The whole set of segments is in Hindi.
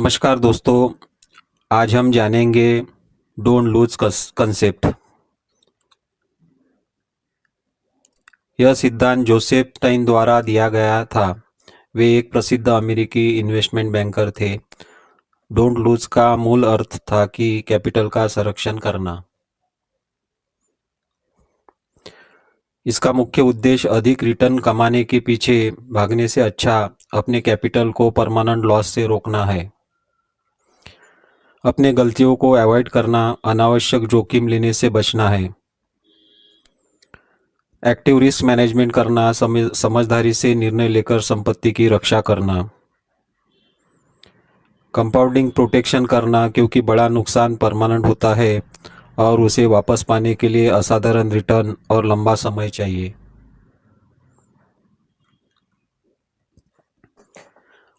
नमस्कार दोस्तों, आज हम जानेंगे डोंट लूज कंसेप्ट। यह सिद्धांत जोसेफ टाइन द्वारा दिया गया था। वे एक प्रसिद्ध अमेरिकी इन्वेस्टमेंट बैंकर थे। डोंट लूज का मूल अर्थ था कि कैपिटल का संरक्षण करना। इसका मुख्य उद्देश्य अधिक रिटर्न कमाने के पीछे भागने से अच्छा अपने कैपिटल को परमानेंट लॉस से रोकना है। अपने गलतियों को अवॉइड करना, अनावश्यक जोखिम लेने से बचना है। एक्टिव रिस्क मैनेजमेंट करना, समझदारी से निर्णय लेकर संपत्ति की रक्षा करना। कंपाउंडिंग प्रोटेक्शन करना, क्योंकि बड़ा नुकसान परमानेंट होता है और उसे वापस पाने के लिए असाधारण रिटर्न और लंबा समय चाहिए।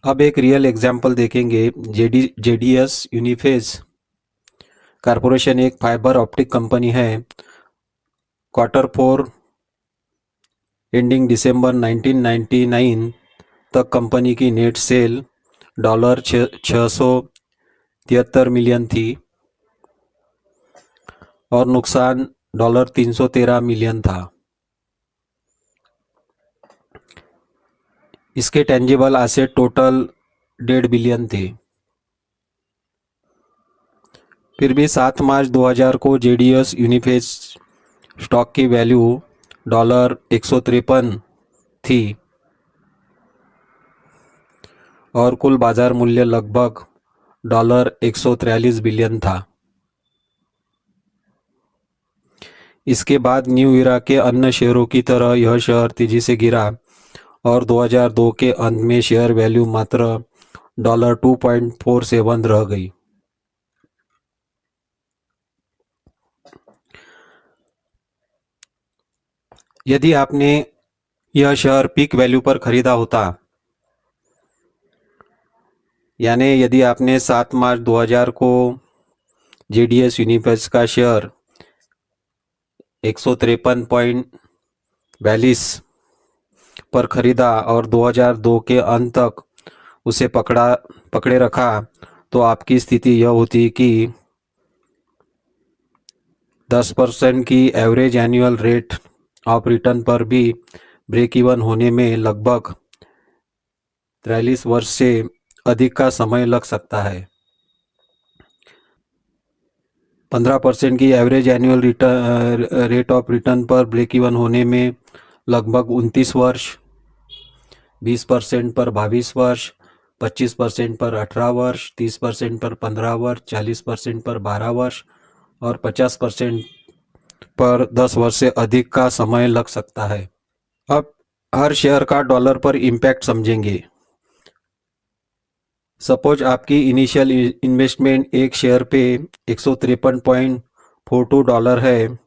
अब एक रियल एग्जाम्पल देखेंगे। जेडीएस यूनिफेज कॉरपोरेशन एक फाइबर ऑप्टिक कंपनी है। Q4 एंडिंग दिसंबर 1999 तक कंपनी की नेट सेल $673 मिलियन थी और नुकसान $313 मिलियन था। इसके टेंजिबल एसेट टोटल $1.5 बिलियन थे। फिर भी 7 मार्च 2000 को जेडीएस यूनिफेज स्टॉक की वैल्यू $153 थी और कुल बाजार मूल्य लगभग $143 बिलियन था। इसके बाद न्यू इरा के अन्य शेयरों की तरह यह शेयर तेजी से गिरा और 2002 के अंत में शेयर वैल्यू मात्र $2.47 रह गई। यदि आपने यह शेयर पीक वैल्यू पर खरीदा होता, यानी यदि आपने 7 मार्च 2000 को जेडीएस यूनिफेज का शेयर 153.42 पर खरीदा और 2002 के अंत तक उसे पकड़े रखा, तो आपकी स्थिति यह होती कि 10% की average annual rate of return पर भी ब्रेक इवन होने में लगभग 43 वर्ष से अधिक का समय लग सकता है। 15% की average annual rate of return पर ब्रेक इवन होने में लगभग 29 वर्ष, 20% पर 22 वर्ष, 25% पर 18 वर्ष, 30% पर 15 वर्ष, 40% पर 12 वर्ष और 50% पर 10 वर्ष से अधिक का समय लग सकता है। अब हर शेयर का डॉलर पर इम्पैक्ट समझेंगे। सपोज आपकी इनिशियल इन्वेस्टमेंट एक शेयर पे $153.42 है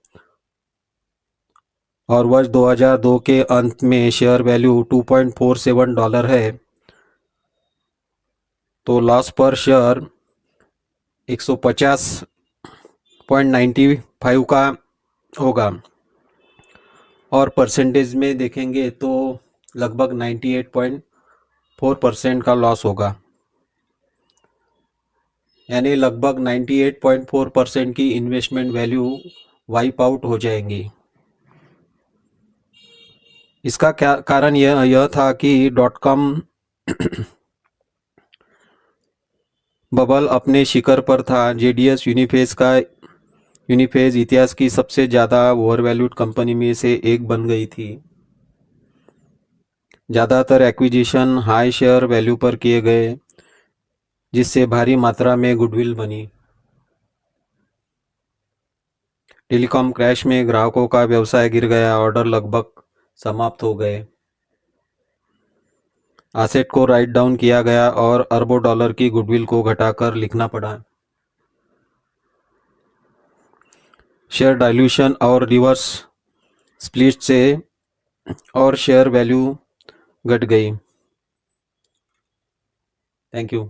और वर्ष 2002 के अंत में शेयर वैल्यू $2.47 है, तो लॉस पर शेयर 150.95 का होगा और परसेंटेज में देखेंगे तो लगभग 98.4% का लॉस होगा, यानी लगभग 98.4% की इन्वेस्टमेंट वैल्यू वाइप आउट हो जाएंगी। इसका क्या कारण यह था कि .com बबल अपने शिखर पर था। जेडीएस यूनिफेज इतिहास की सबसे ज़्यादा ओवरवैल्यूड कंपनी में से एक बन गई थी। ज़्यादातर एक्विजिशन हाई शेयर वैल्यू पर किए गए, जिससे भारी मात्रा में गुडविल बनी। टेलीकॉम क्रैश में ग्राहकों का व्यवसाय गिर गया, ऑर्डर लगभग समाप्त हो गए, एसेट को राइट डाउन किया गया और अरबों डॉलर की गुडविल को घटाकर लिखना पड़ा। शेयर डाइल्यूशन और रिवर्स स्प्लिट से और शेयर वैल्यू घट गई। Thank you.